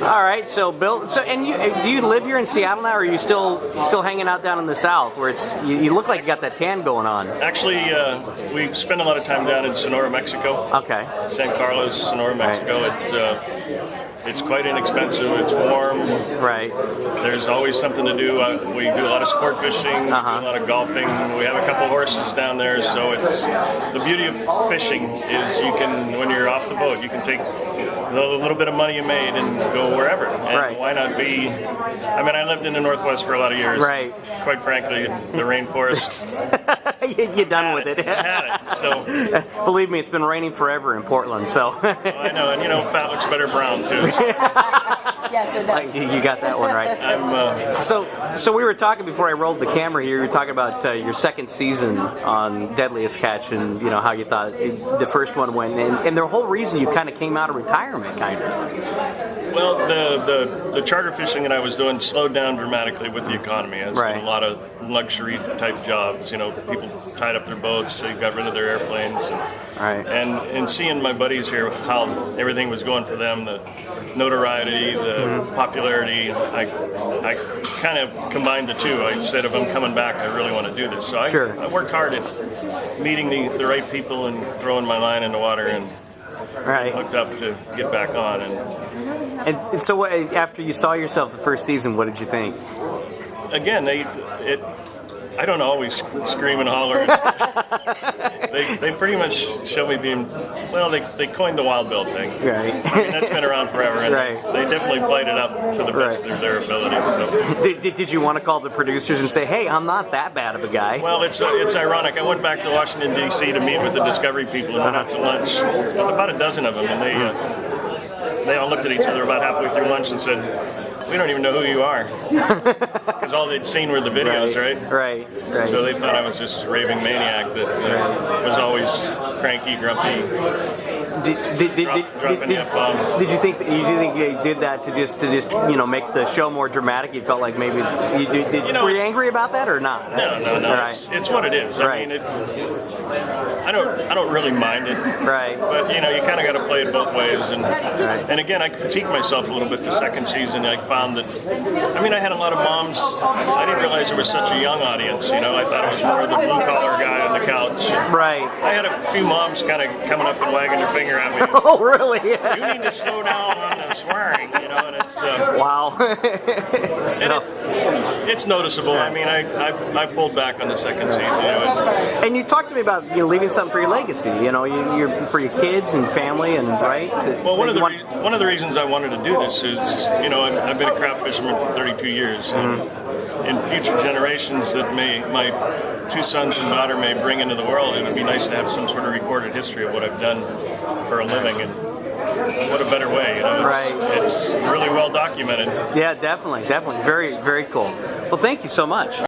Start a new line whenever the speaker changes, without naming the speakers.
All right, so Bill, and do you live here in Seattle now, or are you still hanging out down in the South, where you look like you got that tan going on?
Actually, we spend a lot of time down in Sonora, Mexico.
Okay.
San Carlos, Sonora, Mexico.
Right.
It's quite inexpensive. It's warm.
Right.
There's always something to do. We do a lot of sport fishing. We do a lot of golfing. We have a couple horses down there. So it's the beauty of fishing is you can, when you're off the boat, you can take the little bit of money you made and go wherever. And why not be? I mean, I lived in the Northwest for a lot of years.
Right.
Quite frankly, the rainforest.
You're done with it.
I had it. So
believe me, it's been raining forever in Portland. So
I know, and fat looks better brown too. So.
Yes, it does.
You got that one right. So we were talking before I rolled the camera here. You were talking about your second season on Dealiest Catch, and how you thought the first one went, and the whole reason you kind of came out of retirement, kind of.
Well, the charter fishing that I was doing slowed down dramatically with the economy. I was doing a lot of luxury type jobs. People tied up their boats, they got rid of their airplanes, and seeing my buddies here, how everything was going for them, the notoriety, the popularity, I kind of combined the two. I said, if I'm coming back, I really want to do this. So I worked hard at meeting the right people and throwing my line in the water and hooked up to get back on.
And so after you saw yourself the first season, what did you think?
Again, I don't always scream and holler. They pretty much show me being, well, they coined the wild bill thing.
Right.
I mean, that's been around forever, and they definitely played it up to the best of their ability. So.
Did you want to call the producers and say, hey, I'm not that bad of a guy?
Well, it's ironic. I went back to Washington, D.C. to meet with the Discovery people and went out to lunch, about a dozen of them, and they all looked at each other about halfway through lunch and said, we don't even know who you are. Because all they'd seen were the videos,
Right.
So they thought I was this raving maniac that was always cranky, grumpy, dropping F-bombs.
Did you think you did that to just make the show more dramatic? You felt like maybe were you angry about that or not?
No.
Right.
It's what it is. I mean, I don't really mind it.
Right.
But you kind of got to play it both ways. And again, I critiqued myself a little bit the second season. I found that, I had a lot of moms. I didn't realize there was such a young audience. I thought it was more the blue collar guy on the couch.
Right.
I had a few moms kind of coming up and wagging their finger at me.
Oh, really?
You need to slow down on the swearing, and it's
wow.
It's noticeable. I mean, I pulled back on the second season.
And you talked to me about leaving something for your legacy. You're for your kids and family, and
Well, one of the reasons I wanted to do this is, I've been a crab fisherman for 32 years, and in future generations that my two sons and daughter may bring into the world, it would be nice to have some sort of recorded history of what I've done for a living, and what a better way, It's really well documented.
Yeah, definitely. Very, very cool. Well, thank you so much.